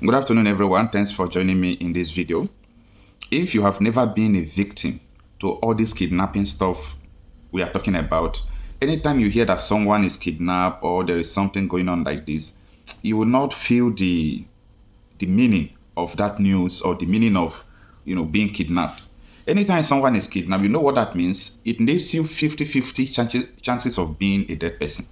Good afternoon, everyone. Thanks for joining me in this video. If you have never been a victim to all this kidnapping stuff we are talking about, anytime you hear that someone is kidnapped or there is something going on like this, you will not feel the meaning of that news or the meaning of being kidnapped. Anytime someone is kidnapped, you know what that means? It leaves you 50-50 chances of being a dead person.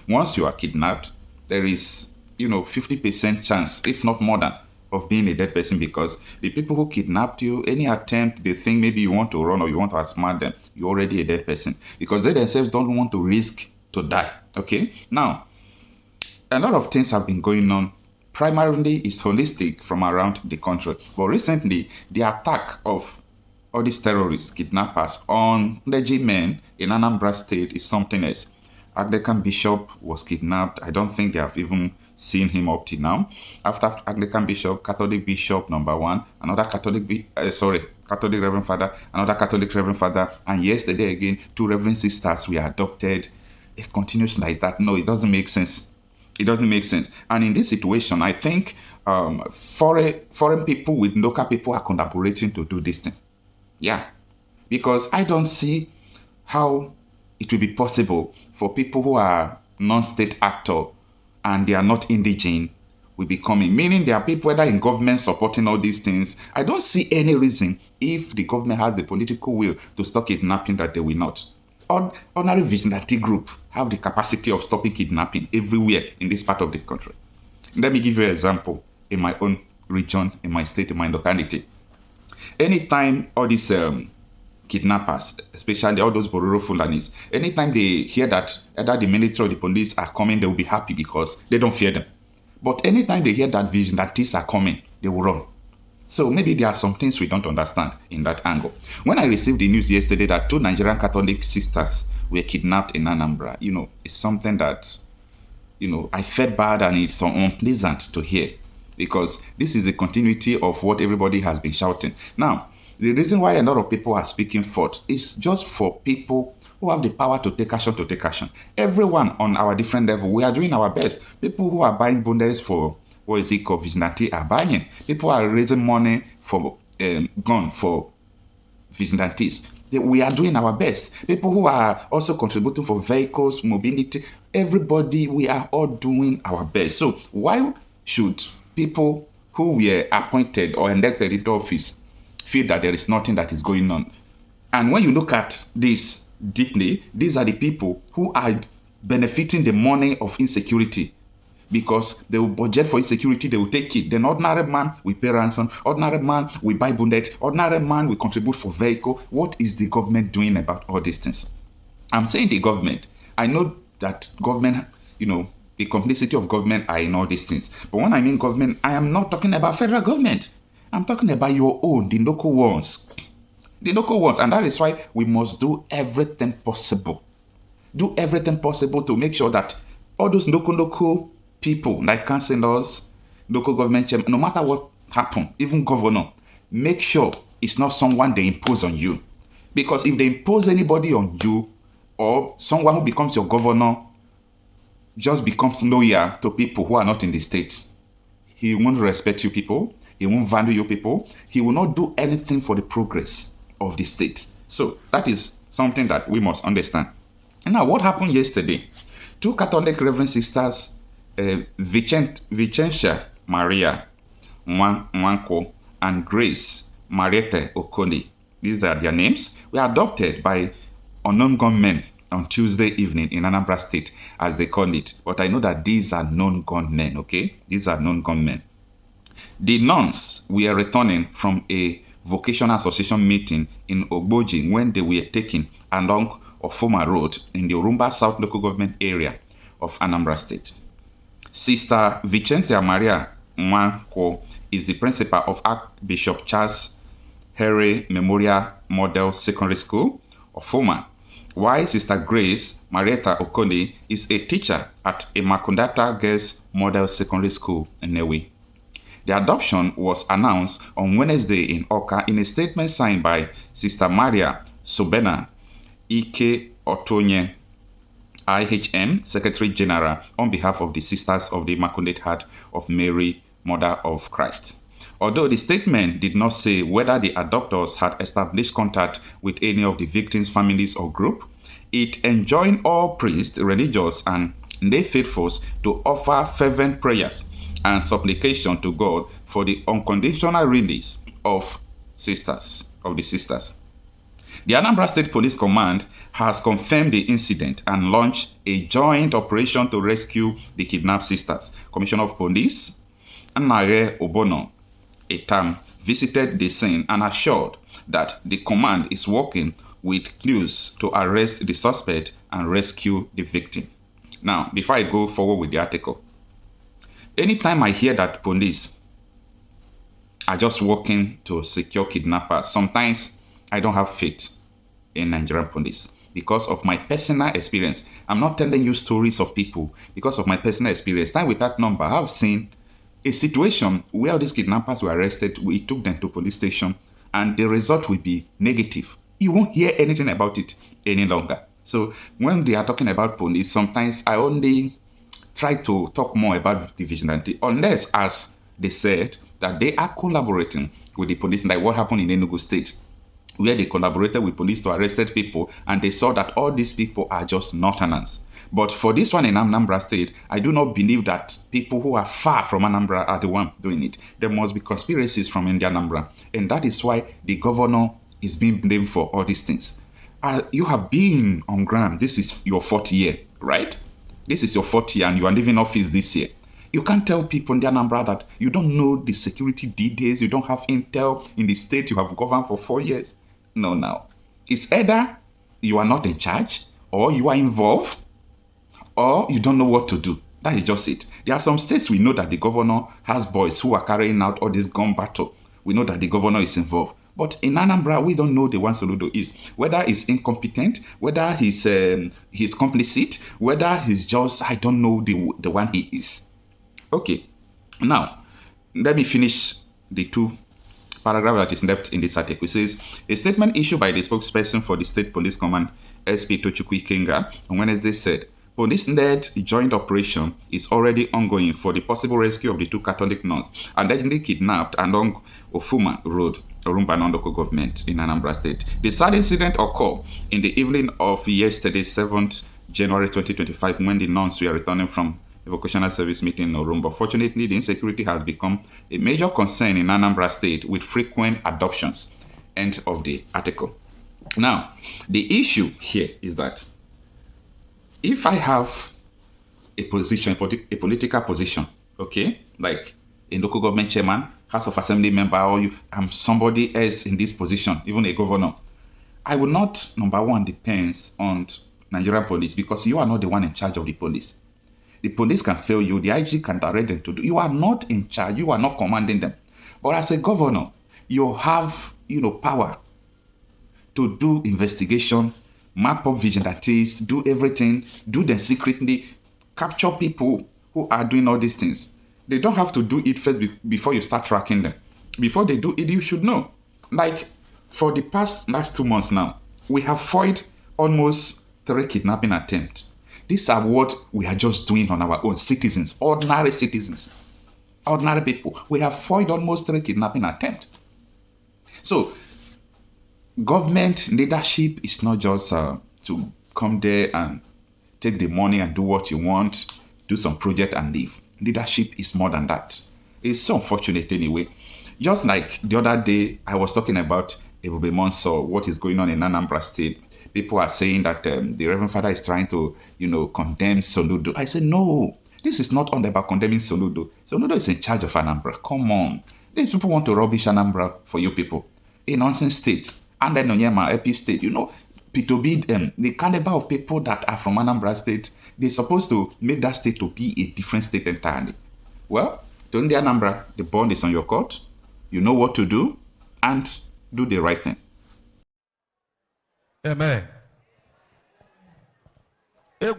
Once you are kidnapped, there is 50% chance, if not more than, of being a dead person, because the people who kidnapped you, any attempt they think maybe you want to run or you want to outsmart them, you're already a dead person, because they themselves don't want to risk to die. Okay, now a lot of things have been going on. Primarily it's holistic from around the country, but recently the attack of all these terrorists, kidnappers on clergymen in Anambra state is something else. Anglican bishop was kidnapped. I don't think they have even seen him up till now. After Anglican bishop, Catholic bishop number one, another Catholic Reverend Father, another Catholic Reverend Father, and yesterday again, two Reverend sisters were adopted. It continues like that. No, it doesn't make sense. It doesn't make sense. And in this situation, I think foreign people with local people are collaborating to do this thing. Yeah, because I don't see how it will be possible for people who are non-state actor and they are not indigene will be coming, meaning there are people whether in government supporting all these things. I don't see any reason, if the government has the political will to stop kidnapping, that they will not. Ordinary vigilante group have the capacity of stopping kidnapping everywhere in this part of this country. Let me give you an example in my own region, in my state, in my locality. Anytime all these kidnappers, especially all those Bororo Fulanis, anytime they hear that either the military or the police are coming, they will be happy because they don't fear them. But anytime they hear that vigilantes are coming, they will run. So maybe there are some things we don't understand in that angle. When I received the news yesterday that two Nigerian Catholic sisters were kidnapped in Anambra, it's something that, I felt bad and it's unpleasant to hear, because this is the continuity of what everybody has been shouting. Now, the reason why a lot of people are speaking forth is just for people who have the power to take action. Everyone on our different level, we are doing our best. People who are buying bundles for, vigilante are buying. People are raising money for gun for vigilantes. We are doing our best. People who are also contributing for vehicles, mobility, everybody, we are all doing our best. So why should people who were appointed or elected into office feel that there is nothing that is going on? And when you look at this deeply, these are the people who are benefiting the money of insecurity, because they will budget for insecurity, they will take it. Then ordinary man will pay ransom, ordinary man will buy bonnet, ordinary man will contribute for vehicle. What is the government doing about all these things? I'm saying the government. I know that government, the complicity of government are in all these things. But when I mean government, I am not talking about federal government. I'm talking about your own, the local ones. The local ones. And that is why we must do everything possible. Do everything possible to make sure that all those local people, like councillors, local government chairman, no matter what happens, even governor, make sure it's not someone they impose on you. Because if they impose anybody on you, or someone who becomes your governor just becomes loyal to people who are not in the state, he won't respect you people, he won't value you people, he will not do anything for the progress of the state. So that is something that we must understand. Now, what happened yesterday? Two Catholic Reverend sisters, Vicentia Maria Nwanko and Grace Mariette Okoli, these are their names, were adopted by unknown gunmen on Tuesday evening in Anambra State, as they call it. But I know that these are known gunmen, okay? These are known gunmen. The nuns were returning from a vocational association meeting in Ogboji when they were taken along Ofoma Road in the Orumba South local government area of Anambra State. Sister Vicentia Maria Nwanko is the principal of Archbishop Charles Here Memorial Model Secondary School, Ofoma, while Sister Grace Marietta Okoli is a teacher at Imakundata Girls Model Secondary School in Newi. The adoption was announced on Wednesday in Oka in a statement signed by Sister Maria Sobena Ike Otonye, IHM Secretary General, on behalf of the Sisters of the Immaculate Heart of Mary Mother of Christ. Although the statement did not say whether the abductors had established contact with any of the victims' families or group, it enjoined all priests, religious, and lay faithfuls to offer fervent prayers and supplication to God for the unconditional release of the sisters. The Anambra State Police Command has confirmed the incident and launched a joint operation to rescue the kidnapped sisters. Commissioner of Police Nnamdi Obono Etam visited the scene and assured that the command is working with clues to arrest the suspect and rescue the victim. Now, before I go forward with the article, anytime I hear that police are just working to secure kidnappers, sometimes I don't have faith in Nigerian police because of my personal experience. I'm not telling you stories of people. Because of my personal experience, time with that number, I've seen a situation where these kidnappers were arrested, we took them to police station, and the result will be negative. You won't hear anything about it any longer. So when they are talking about police, sometimes I only try to talk more about the vigilante, unless, as they said, that they are collaborating with the police, like what happened in Enugu State, where they collaborated with police to arrest people, and they saw that all these people are just northerners. But for this one in Anambra State, I do not believe that people who are far from Anambra are the one doing it. There must be conspiracies from India Anambra, and that is why the governor is being blamed for all these things. You have been on ground. This is your fourth year, right? This is your fourth year, and you are leaving office this year. You can't tell people in the Anambra that you don't know the security details, you don't have intel in the state you have governed for 4 years. No, now. It's either you are not in charge, or you are involved, or you don't know what to do. That is just it. There are some states we know that the governor has boys who are carrying out all this gun battle. We know that the governor is involved. But in Anambra, we don't know the one Soludo is. Whether he's incompetent, whether he's complicit, whether he's just, I don't know the one he is. Okay, now, let me finish the two paragraph that is left in this article. It says, a statement issued by the spokesperson for the State Police Command, SP Tochukwu Ikenga, on Wednesday said, police-led joint operation is already ongoing for the possible rescue of the two Catholic nuns allegedly kidnapped along Ofuma Road, Orumba non-local government in Anambra State. The sad incident occurred in the evening of yesterday, 7th January 2025, when the nuns were returning from a vocational service meeting in Orumba. Fortunately, the insecurity has become a major concern in Anambra State with frequent adoptions. End of the article. Now, the issue here is that if I have a position, a political position, okay, like a local government chairman, House of Assembly member, or I'm somebody else in this position, even a governor, I will not, number one, depend on Nigerian police, because you are not the one in charge of the police. The police can fail you, the IG can direct them to do. You are not in charge, you are not commanding them. But as a governor, you have, power to do investigation, map up vigilantes, do everything, do them secretly, capture people who are doing all these things. They don't have to do it first before you start tracking them. Before they do it, you should know. Like, for the last 2 months now, we have foiled almost 3 kidnapping attempts. These are what we are just doing on our own, citizens, ordinary citizens, ordinary people. We have foiled almost 3 kidnapping attempts. So, government leadership is not just to come there and take the money and do what you want, do some project and leave. Leadership is more than that. It's so unfortunate anyway. Just like the other day, I was talking about Ebuka, what is going on in Anambra State. People are saying that the Reverend Father is trying to, condemn Soludo. I said, no, this is not all about condemning Soludo. Soludo is in charge of Anambra. Come on. These people want to rubbish Anambra for you people. A nonsense state. And then Onyema, Epi State, P2B, the caliber of people that are from Anambra State, they're supposed to make that state to be a different state entirely. Well, during the Anambra, the bond is on your court. You know what to do, and do the right thing. Amen. Only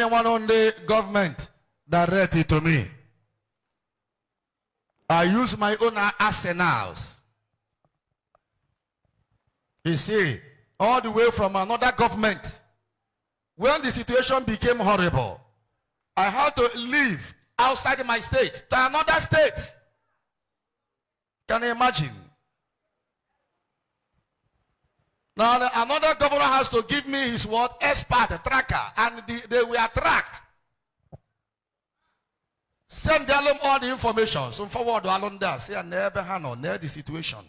one on the government directed to me. I use my own arsenals. You see, all the way from another government. When the situation became horrible, I had to leave outside my state to another state. Can you imagine? Now another governor has to give me his what? Expert tracker, and they were tracked. Send them all the information. So forward along there. Say never handle near the situation.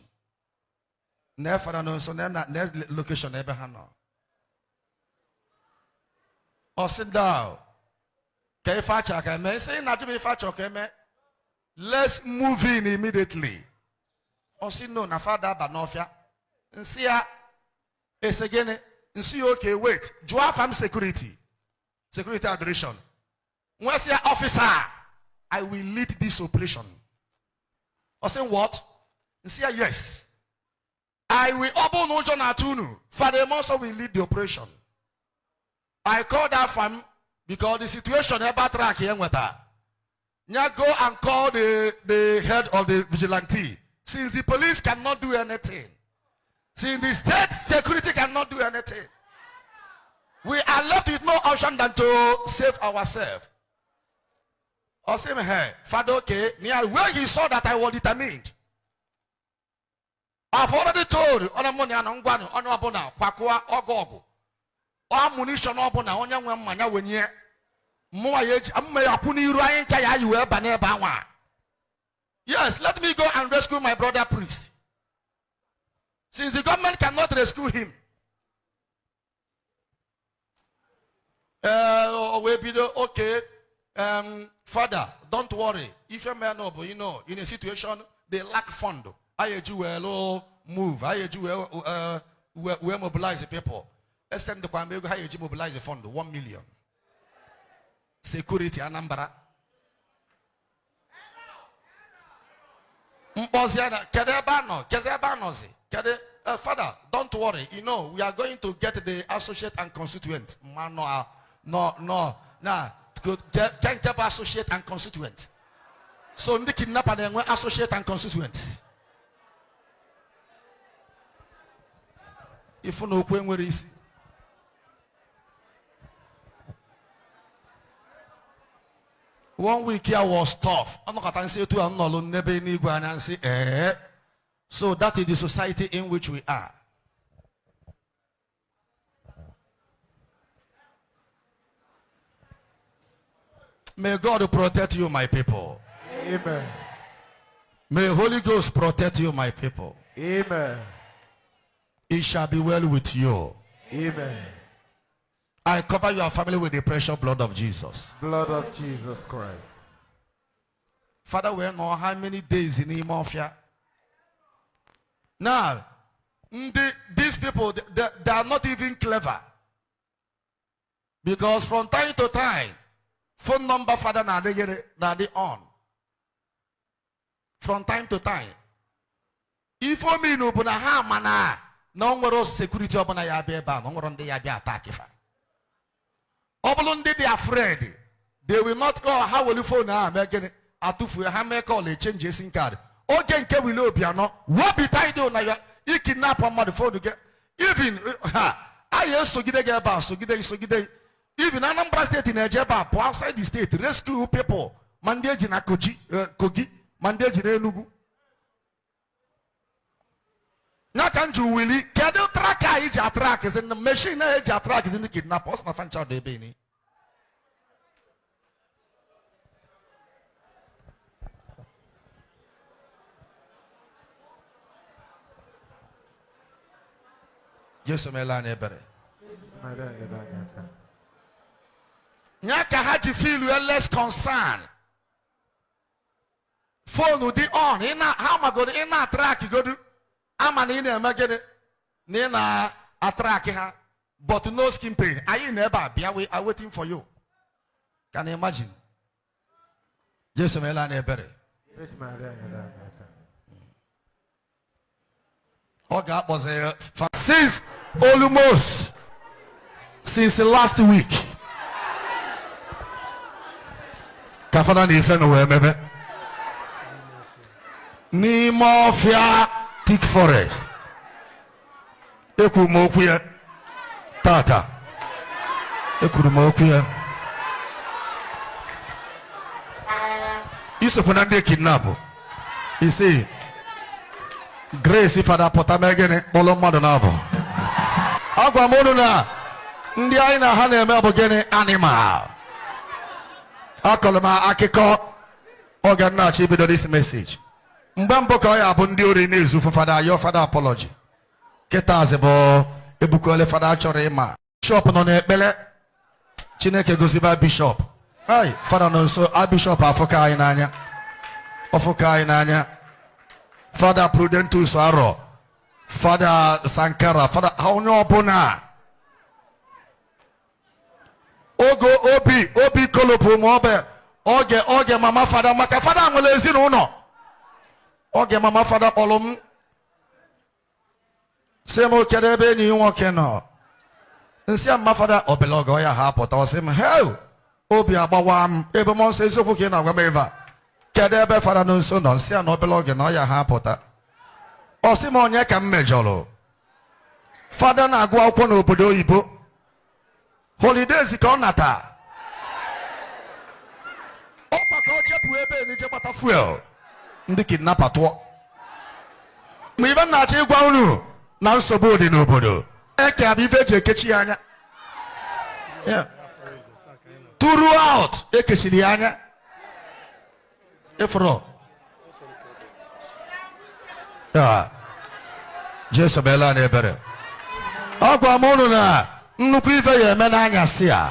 Never know so near location never handle. Or sit down. Can you fetch a man? Say not to be fetch okay, man. Let's move in immediately. Or see no na father but no fear. And see it's again and see okay wait. Joa from security. Security adoration. Where's your officer? I will lead this operation. I say what? You say yes. I will open Ojon Atunu. Father Monso will lead the operation. I call that from because the situation about track here with her. Now go and call the head of the vigilante. Since the police cannot do anything. Since the state security cannot do anything. We are left with no option than to save ourselves. I say, hey, Father, okay, near where he saw that I was determined. I've already told you, on a money and on Abona, Pakua, or Gogo, or munition Obona, on young man, when ye more age, Puni Ryan Chaya, you were Bane Bawa. Yes, let me go and rescue my brother priest. Since the government cannot rescue him, okay. Father, don't worry. If a man, you know, in a situation they lack fund, I do well move. I do well mobilize the people. Send the Kwame, I mobilize the fund 1 million. Security Anambra. Father, don't worry. You know, we are going to get the associate and constituent. No. Nah. Can't get associate and constituent. So the kidnapper then went associate and constituent. If you know where is 1 week here was tough. I'm not going to say to I'm not alone. So that is the society in which we are. May God protect you, my people. Amen. May Holy Ghost protect you, my people. Amen. It shall be well with you. Amen. I cover your family with the precious blood of Jesus. Blood of Jesus Christ. Father, we know how many days in Imofia. Now, these people, they are not even clever. Because from time to time, phone number Father na they on. From time to time. If we no buna ha mana no ngoro security obana ya be ba no ngoro nde ya be attack fa. Obulunde they are afraid. They will not go how will you phone na again atufu ha make call a change SIM card. Oge nke will obia no what be tied na you kidnap on the phone get even I sogide get ba sogide even Anambra state in Ejeba outside the state rescue people mandeji na Kogi mandeji na Enugu na kanju willy kedu tracker iji track is in the machine na iji track is in the kidnappers na fancha de be ni Yesu melane ebere Nyaka haji feel you less concerned. Phone will be on. How am I going to track you go do? I'm an in a magazine. Nina attract her. But no skin pain. Are you never be away? I'm waiting for you. Can you imagine? Yes, Melanie Berry. Oh, God was there since almost since the last week. Kafana ni ife no wemebe. Ni mafia thick forest. Eku mokuye tata. Eku mokuye. isokwana ndị kidnap. You see, grace fada pụta megịnị kpọrọ mmadụ na-abụ. Agwa m unu na ndị anyị na ha na-eme bụ gịnị animal. Akọrọ m akụkọ oge nnachi ibido this message. Mgbe mbụ ka ọ ya bụ ndị ori na-ezufu fada ayọ fada apology. Kịtazi bụ Ebuka Obi fada chọrọ ịma. Bishop nọ n'ekpere. Chineke goziba bishop. Ai, fada nọ nso a bishop afụka anyị n'anya. Ọfụka anyị n'anya. Fada Prudentus Aro. Fada Sankara. Fada onye ọbụla. Obi kolopụ ma oge mama fada maka fada nwere ezinụlọ. Oge mama fada kpọrọ m. Sị m kedu ebe enyi nwoke nọ. Nsị a mama fada obele oge ọ ya ha pụta ọ sị m hell obi agbawa m ebe m nsọ eziokwu ka ị na-agwa m ebe a. Kedu ebe fada nọ nso nọ nsị a na obele oge na ọ ya ha pụta. Ọ sị m onye ka m mejọrọ. Fada na-agụ akwụkwọ n'obodo oyibo. Holidays ka ọ nata. Ọkwa ka o jepụ ebe n'ije gbata fuel. Ndị kidnapper tụọ. Mgbe ibe na-achọ ịgwa unu na nsogbu dị n'obodo. Eke abụ ife eji ekechi ya anya. Throughout ekechiri ya anya. Ifro. Jesu bela na-ebere. Agwa m unu na nnukwu ife ya eme n'anyasị a.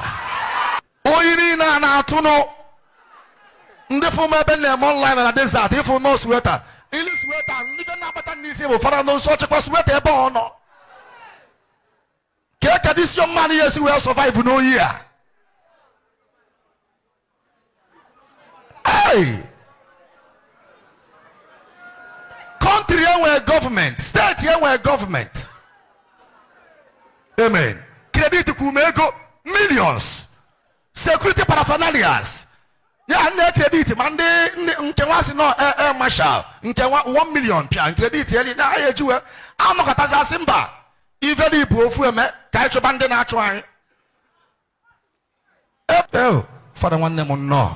Oyi niile a na-atụ nụ. Ndị fụm ebe na-eme online na desert ịfụ no sweta. Ili sweta ndị na-agbata n'isi bụ fara n'ụsọ ọchịkwa sweta ebe ọ nọ. Ka this young man yes we survive n'oyi a. Hey! Country enwe government, state enwe government. Amen. Credit kumego millions. Security paraphernalias. Ya nne credit ma ndị nkewa si no marshal nkewa 1 million pia credit eli na aye juwe anọkọtazi asị mba ife dị bụ ofu eme ka anyị chọba ndị na-achụ anyị. Fada nwanne m nnọọ.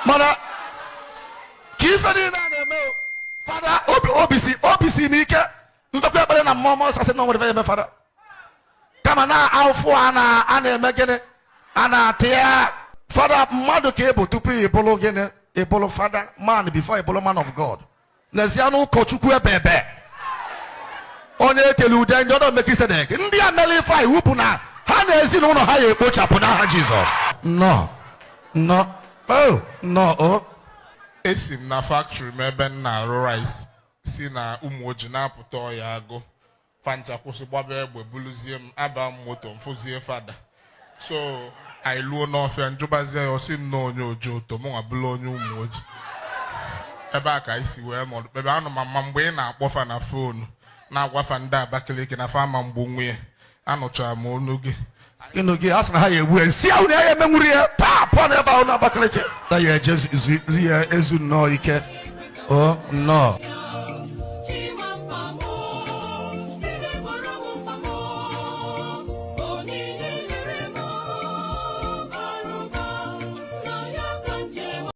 Mana ka ife dị na-eme fada obisi m ike mbekwa ekpere na mmụọ sasị na nwere eme fada kama na afọ a na-eme gịnị a na-atị ya fada mmadụ ka ịbụ tupu ịbụrụ gịnị ịbụrụ fada man before ịbụrụ man of God. N'ezianụ ụkọchukwu ebe onye ekele ude ndị ọdọ Mekisedek ndị a mere ife iwu bụ na ha na ezinụlọ ha ya ekpochapụ n'aha Jizọs. Esi m na factory m ebe m na-arụ rice si na ụmụ ojii na-apụta ọya agụ fancha kwụsị gbaba egbe buluzie m aba m moto mfụzie fada so anyị luo n'ọfịa njụbazie ya osi m na onye oji oto mụ nwa bụrụ onye ụmụ ojii ebe a ka anyị si wee mọdụ ebe anụ ma mgbe ị na-akpọfa na fonu na-agwafa ndị Abakaliki na fama mgbu nwunye anụchara m onu gị ịnụ gị asị na ha ya egbu nsị ahụ na ya emenwuri ya taa pụọ n'ebe ahụ na Abakaliki na ya ezu nnọọ ike nnọọ